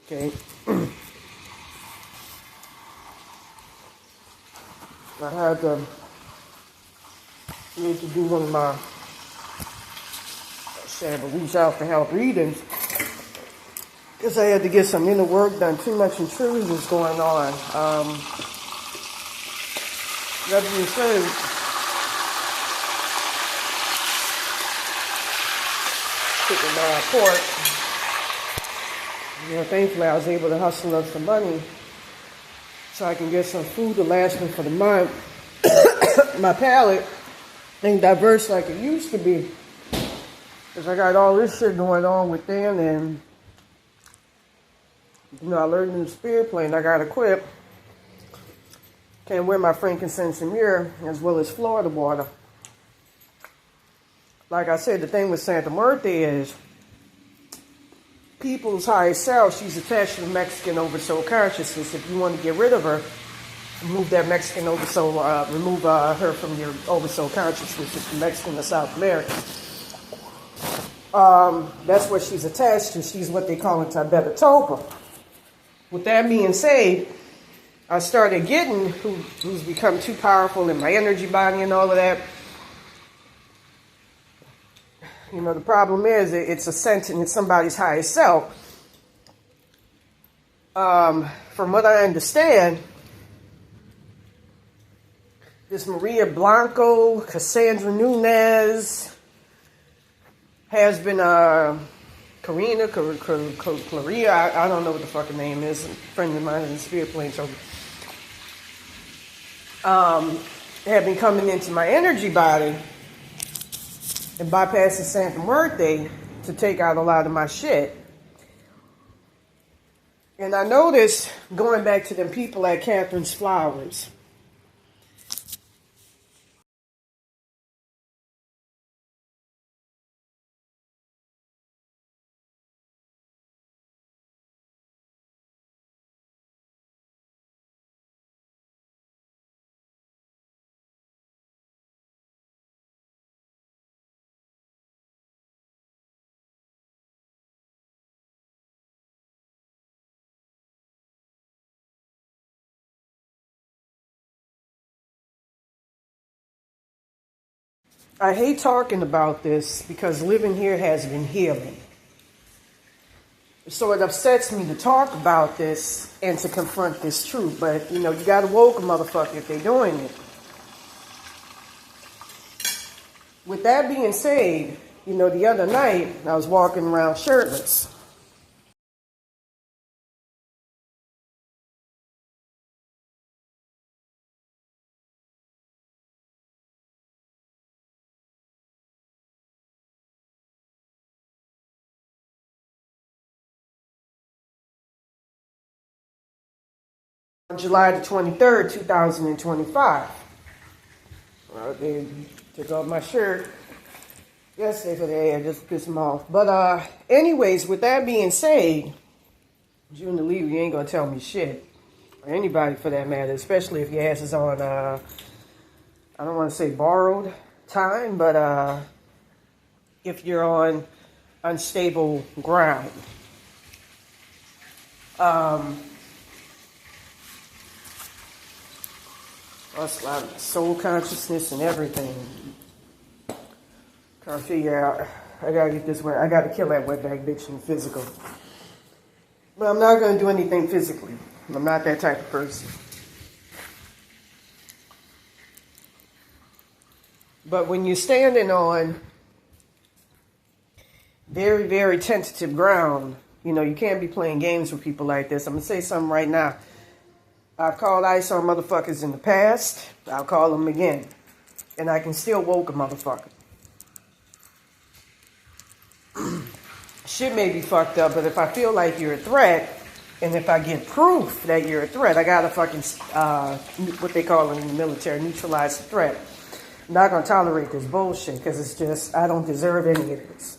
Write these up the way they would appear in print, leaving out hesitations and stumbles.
Okay. I had to need to do one of my reach out for help readings because I had to get some inner work done. Too much intrusions going on. That being said, taking my report. Thankfully I was able to hustle up some money so I can get some food to last me for the month. My palate ain't diverse like it used to be. Because I got all this shit going on within, and I learned in the spirit plane I got equipped. Can't wear my frankincense and myrrh as well as Florida water. Like I said, the thing with Santa Muerte is people's higher self, she's attached to the Mexican oversoul consciousness. If you want to get rid of her, remove that Mexican oversoul, remove her from your oversoul consciousness. It's the Mexican of South America. That's what she's attached to. She's what they call in Tibet Topa. With that being said, I started getting who's become too powerful in my energy body and all of that. The problem is it's a sentence, it's somebody's higher self. From what I understand, this Maria Blanco, Cassandra Nunez, has been Karina, Claria, I don't know what the fucking name is. A friend of mine in the spirit plane told me. Have been coming into my energy body and bypassing Santa Muerte to take out a lot of my shit. And I noticed, going back to them people at Catherine's Flowers, I hate talking about this because living here has been healing. So it upsets me to talk about this and to confront this truth. But, you gotta woke a motherfucker if they're doing it. With that being said, the other night I was walking around shirtless. On July the 23rd, 2025. They took off my shirt yesterday for the air, just piss them off. But anyways, with that being said, June to leave, you ain't gonna tell me shit. Or anybody for that matter, especially if your ass is on, I don't want to say borrowed time, but if you're on unstable ground. That's a lot of soul consciousness and everything. Trying to figure out, I gotta get this way. I gotta kill that wetback bitch in physical. But I'm not gonna do anything physically. I'm not that type of person. But when you're standing on very, very tentative ground, you can't be playing games with people like this. I'm gonna say something right now. I've called ice on motherfuckers in the past. I'll call them again. And I can still woke a motherfucker. Shit may be fucked up, but if I feel like you're a threat, and if I get proof that you're a threat, I gotta fucking, what they call in the military, neutralize the threat. I'm not gonna tolerate this bullshit, because it's just, I don't deserve any of this.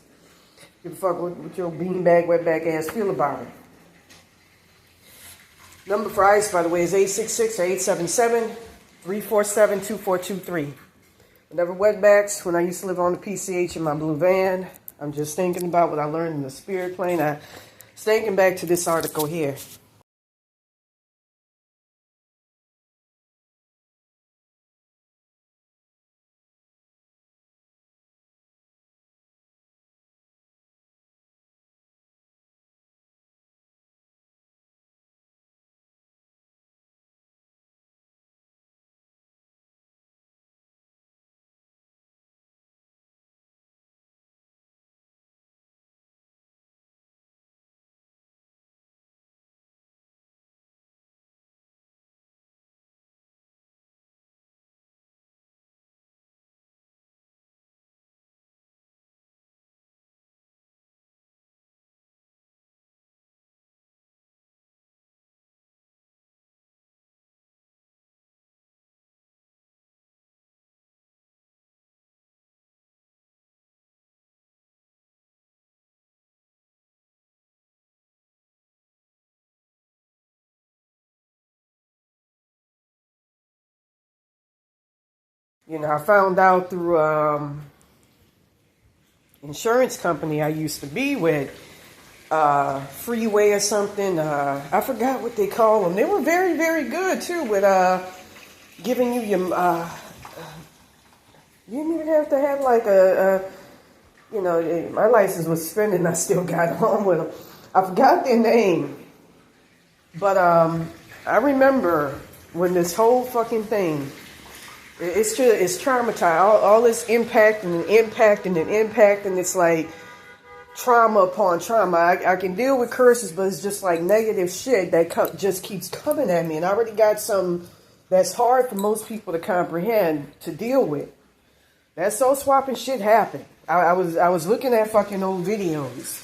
Give a fuck what your beanbag, wetback ass feel about it. Number for ICE, by the way, is 866-877-347-2423. Whenever wetbacks, when I used to live on the PCH in my blue van, I'm just thinking about what I learned in the spirit plane. I thinking back to this article here. You know, I found out through insurance company I used to be with, Freeway or something. I forgot what they call them. They were very, very good too with giving you your. You didn't even have to have like you know, my license was suspended and I still got on with them. I forgot their name, but I remember when this whole fucking thing. It's traumatized. All this impact and impact and impact, and it's like trauma upon trauma. I can deal with curses, but it's just like negative shit that just keeps coming at me. And I already got some that's hard for most people to comprehend, to deal with. That soul swapping shit happened. I was looking at fucking old videos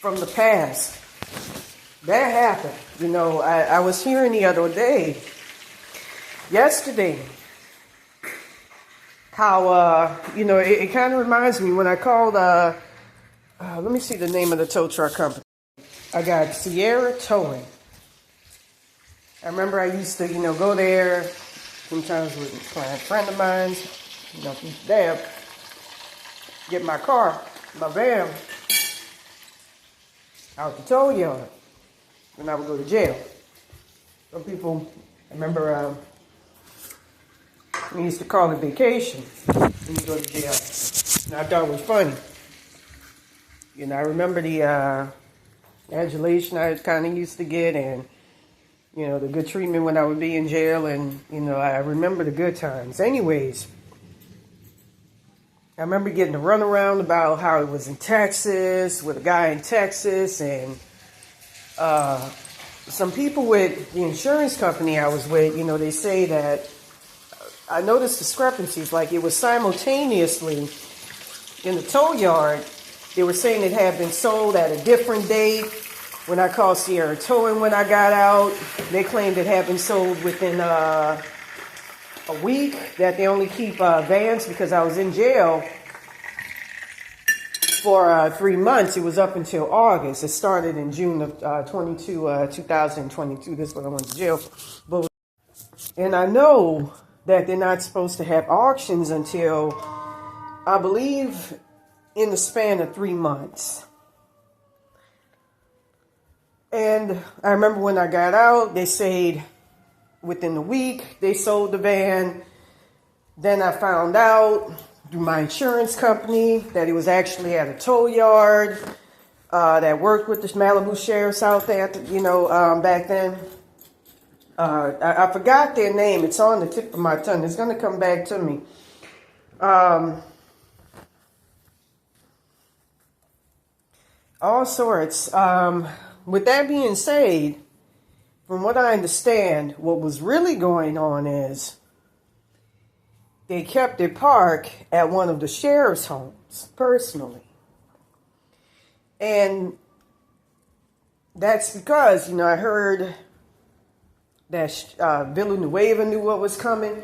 from the past. That happened. You know, I was hearing the other day, yesterday, how, you know, it kind of reminds me when I called, let me see the name of the tow truck company. I got Sierra Towing. I remember I used to, you know, go there sometimes with a client friend of mine, you know, there, get my car, my van, out the tow yard when I would go to jail. Some people, I remember, we used to call it vacation when you go to jail. And I thought it was funny. You know, I remember the adulation I kind of used to get, and, you know, the good treatment when I would be in jail, and, you know, I remember the good times. Anyways, I remember getting a runaround about how it was in Texas, with a guy in Texas, and some people with the insurance company I was with, you know, they say that I noticed discrepancies, like it was simultaneously in the tow yard. They were saying it had been sold at a different date. When I called Sierra Towing when I got out, they claimed it had been sold within a week, that they only keep vans because I was in jail for 3 months. It was up until August. It started in June of 2022. This is when I went to jail. And I know that they're not supposed to have auctions until, I believe, in the span of 3 months. And I remember when I got out, they said within the week they sold the van. Then I found out through my insurance company that it was actually at a tow yard that worked with the Malibu sheriffs out there, you know, back then. I forgot their name. It's on the tip of my tongue. It's going to come back to me. All sorts. With that being said, from what I understand, what was really going on is they kept their park at one of the sheriff's homes, personally. And that's because, you know, I heard that Villanueva knew what was coming.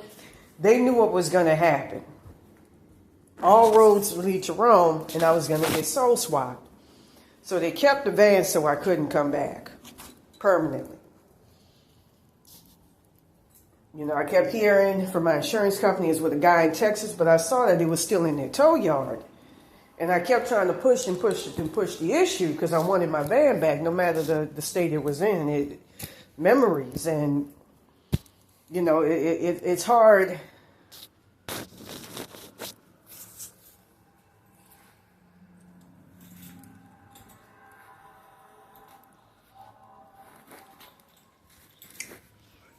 They knew what was going to happen. All roads lead to Rome, and I was going to get soul swapped. So they kept the van so I couldn't come back permanently. You know, I kept hearing from my insurance company is with a guy in Texas, but I saw that it was still in their tow yard. And I kept trying to push the issue because I wanted my van back, no matter the state it was in. Memories, and you know, it's hard.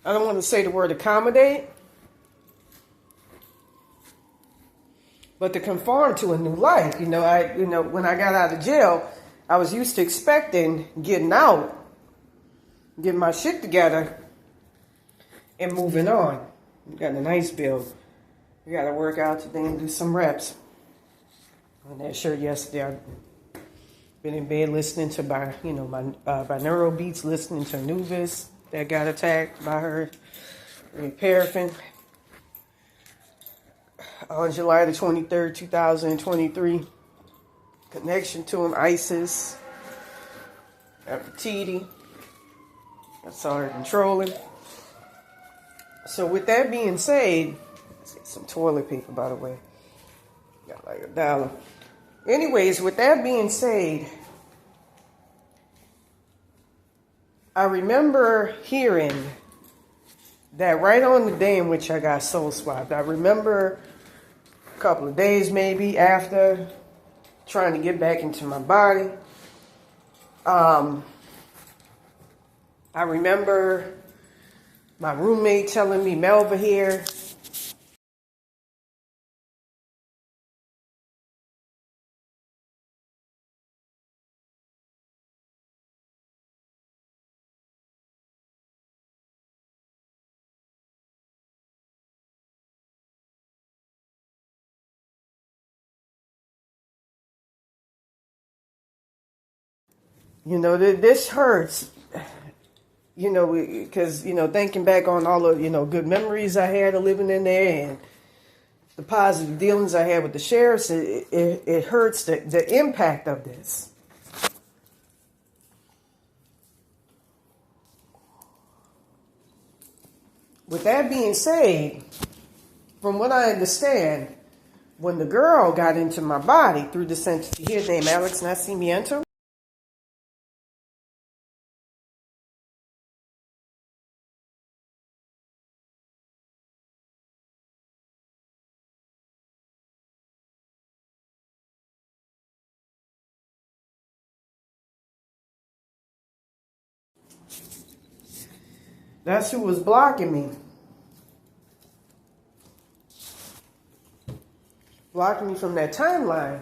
I don't want to say the word accommodate, but to conform to a new life. When I got out of jail, I was used to expecting getting out, getting my shit together, and moving on. We got a nice build. We got to work out today and do some reps. On that shirt yesterday, I've been in bed listening to my binaural beats, listening to Anubis that got attacked by her paraffin on July the 23rd, 2023. Connection to him, ISIS, Nefertiti. I saw her controlling. So with that being said, let's get some toilet paper, by the way. Got like $1. Anyways, with that being said, I remember hearing that right on the day in which I got soul swapped. I remember a couple of days maybe after trying to get back into my body. I remember my roommate telling me, Melva here. This hurts, because, thinking back on all the, good memories I had of living in there and the positive dealings I had with the sheriffs, it hurts the impact of this. With that being said, from what I understand, when the girl got into my body through this entity here named Alex Nacimiento, that's who was blocking me. Blocking me from that timeline.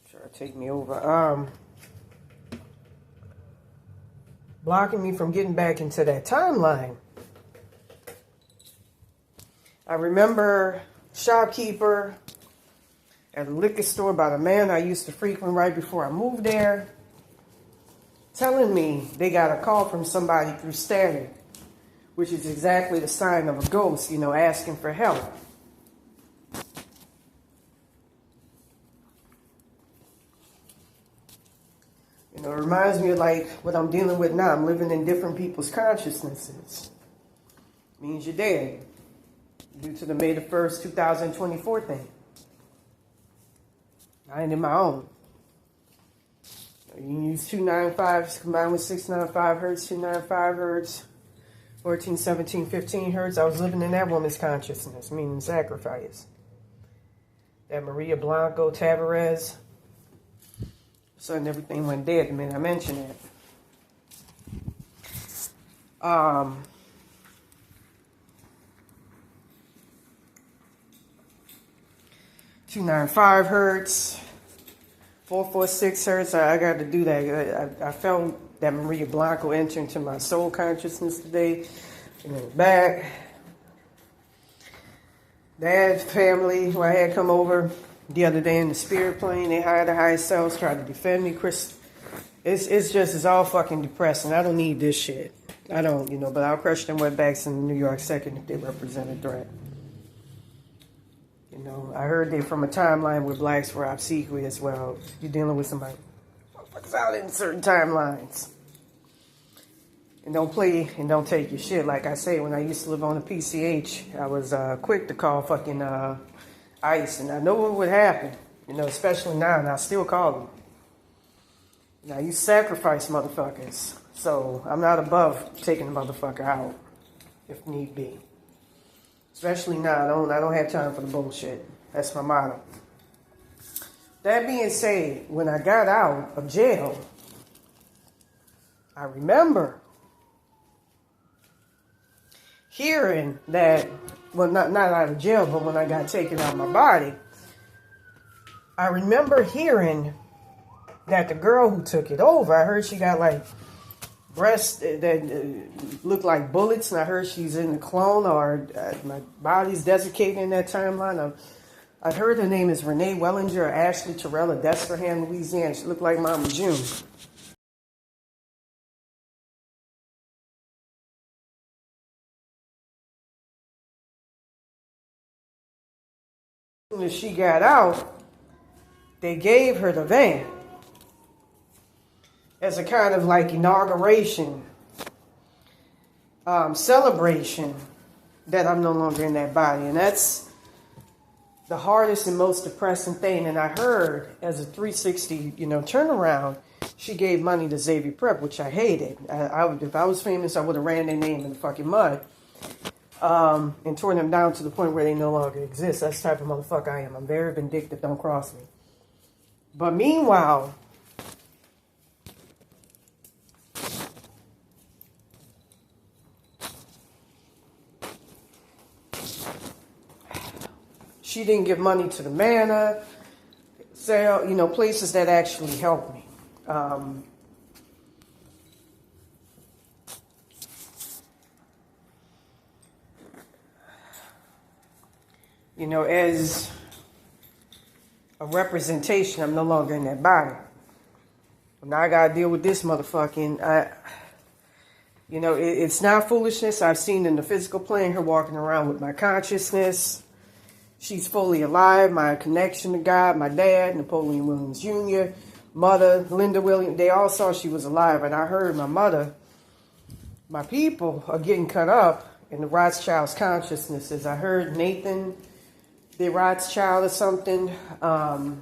Try to take me over. Blocking me from getting back into that timeline. I remember shopkeeper at a liquor store by the man I used to frequent right before I moved there, telling me they got a call from somebody through static, which is exactly the sign of a ghost, asking for help. It reminds me of like what I'm dealing with now. I'm living in different people's consciousnesses. Means you're dead. Due to the May the 1st, 2024 thing. I ain't in my own. You can use 295 combined with 695 hertz, 295 hertz, 14, 17, 15 hertz. I was living in that woman's consciousness, meaning sacrifice. That Maria Blanco Tavares. Suddenly everything went dead the minute I mentioned it. 295 hertz, 446 hertz. I got to do that. I felt that Maria Blanco enter into my soul consciousness today. And then back. Dad's family, who I had come over the other day in the spirit plane, they hired the highest selves, tried to defend me. Chris, it's all fucking depressing. I don't need this shit. I don't, but I'll crush them wetbacks in New York second if they represent a threat. I heard they from a timeline where blacks were obsequious as well. You're dealing with somebody. Motherfuckers out in certain timelines. And don't play and don't take your shit. Like I say, when I used to live on the PCH, I was quick to call fucking ICE. And I know what would happen, you know, especially now, and I still call them. Now, you sacrifice motherfuckers. So I'm not above taking a motherfucker out if need be. Especially now, I don't have time for the bullshit. That's my motto. That being said, when I got out of jail, I remember hearing that, well, not out of jail, but when I got taken out of my body, I remember hearing that the girl who took it over, I heard she got like breasts that looked like bullets, and I heard she's in the clone, or my body's desiccated in that timeline. I heard her name is Renee Wellinger or Ashley Terrell of Desperham, Louisiana. She looked like Mama June. As soon as she got out, they gave her the van as a kind of like inauguration, celebration that I'm no longer in that body. And that's the hardest and most depressing thing. And I heard as a 360, you know, turnaround, she gave money to Xavier Prep, which I hated. If I was famous, I would have ran their name in the fucking mud. And torn them down to the point where they no longer exist. That's the type of motherfucker I am. I'm very vindictive. Don't cross me. But meanwhile, she didn't give money to the Manna, Zelle, you know, places that actually helped me. You know, as a representation, I'm no longer in that body. Now I gotta deal with this motherfucking, you know, it's not foolishness. I've seen in the physical plane her walking around with my consciousness. She's fully alive. My connection to God, my dad, Napoleon Williams Jr., mother, Linda Williams, they all saw she was alive. And I heard my mother, my people are getting cut up in the Rothschild's consciousnesses. I heard Nathan, the Rothschild or something. My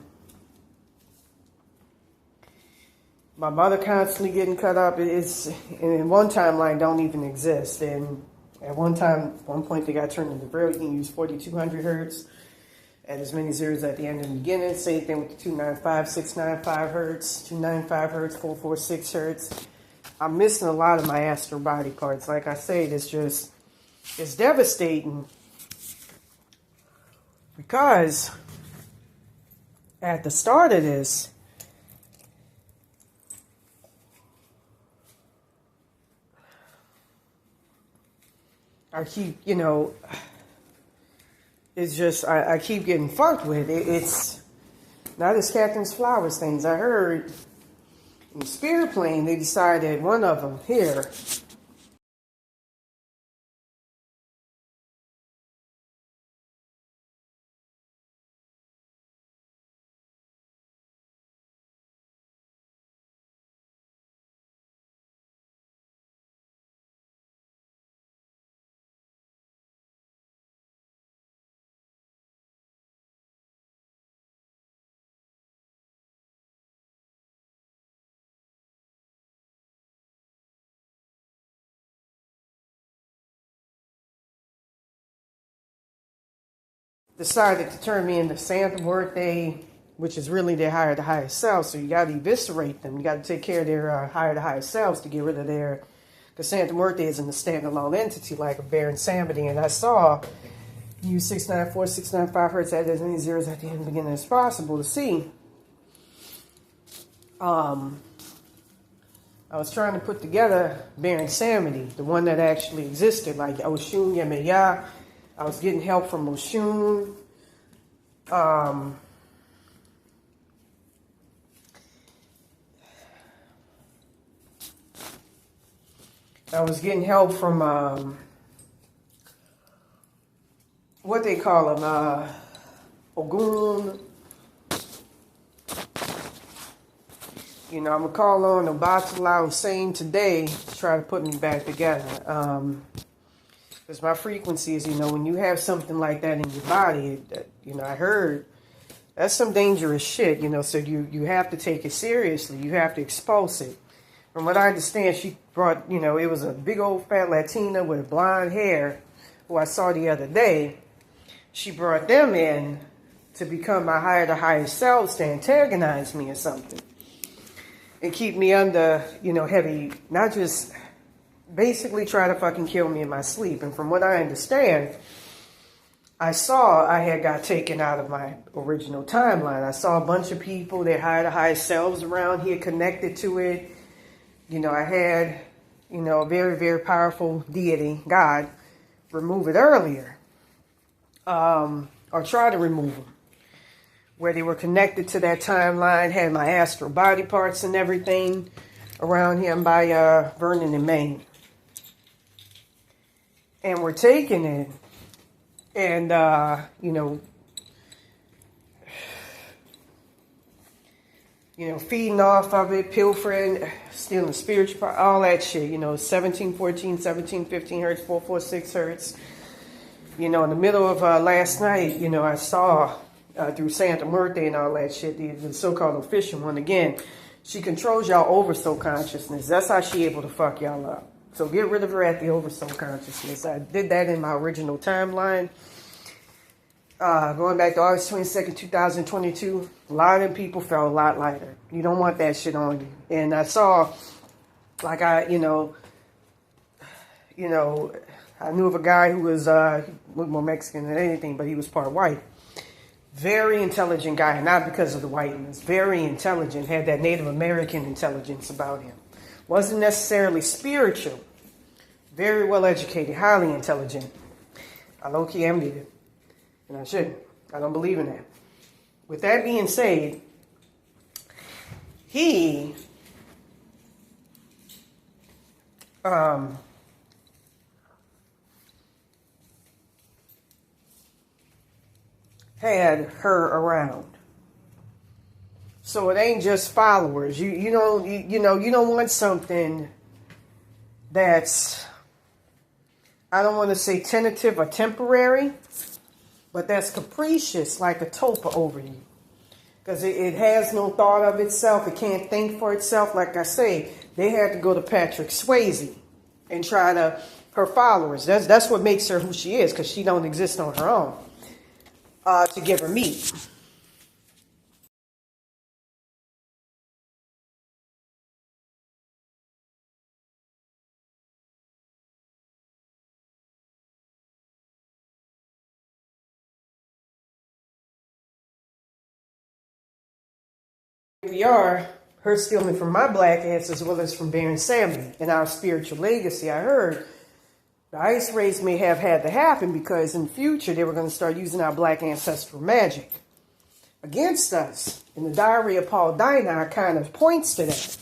mother constantly getting cut up. It's in one timeline don't even exist. And at one point they got turned into braille. You can use 4200 hertz at as many zeros at the end and the beginning. Same thing with the 295, 695 hertz, 295 hertz, 446 hertz. I'm missing a lot of my astral body parts. Like I said, it's devastating because at the start of this, I keep, you know, it's just, I keep getting fucked with. It's not as Captain's Flowers things. I heard in the Spirit plane, they decided one of them here, decided to turn me into Santa Muerte, which is really their higher to highest selves. So you got to eviscerate them. You got to take care of their higher to highest selves to get rid of their, because Santa Muerte isn't a standalone entity like a Baron Samedi. And I saw use 694, 695 hertz at as many zeros at the end and beginning as possible to see. I was trying to put together Baron Samedi, the one that actually existed, like Oshun Yemeya. I was getting help from Oshun. I was getting help from, what they call them, Ogun. I'm going to call on the Batala Hussein today to try to put me back together. Because my frequency is, when you have something like that in your body, I heard that's some dangerous shit, so you have to take it seriously. You have to expose it. From what I understand, she brought, it was a big old fat Latina with blonde hair who I saw the other day. She brought them in to become my higher to higher selves to antagonize me or something. And keep me under, heavy, not just basically try to fucking kill me in my sleep. And from what I understand, I saw I had got taken out of my original timeline. I saw a bunch of people, their higher to higher selves around here connected to it. I had, a very, very powerful deity, God, remove it earlier. Or try to remove them. Where they were connected to that timeline, had my astral body parts and everything around here by Vernon and Maine. And we're taking it and, feeding off of it, pilfering, stealing spiritual, all that shit, 1714, 1715 hertz, 446 hertz. In the middle of last night, I saw through Santa Muerte and all that shit, the so-called official one, again, she controls y'all oversoul consciousness. That's how she able to fuck y'all up. So get rid of her at the oversoul consciousness. I did that in my original timeline. Going back to August 22nd, 2022, a lot of people felt a lot lighter. You don't want that shit on you. And I saw, like I knew of a guy who was more Mexican than anything, but he was part white. Very intelligent guy, not because of the whiteness. Very intelligent, had that Native American intelligence about him. Wasn't necessarily spiritual. Very well educated, highly intelligent. I low-key envied it. And I shouldn't. I don't believe in that. With that being said, he had her around. So it ain't just followers. You don't want something that's, I don't want to say tentative or temporary, but that's capricious, like a topa over you. Because it has no thought of itself. It can't think for itself. Like I say, they had to go to Patrick Swayze and try to, her followers. That's what makes her who she is, because she don't exist on her own. To give her meat. We are her stealing from my black ass as well as from Baron Sammy and our spiritual legacy. I heard the ice rays may have had to happen because in the future they were going to start using our black ancestral magic against us. And the diary of Paul Diner kind of points to that.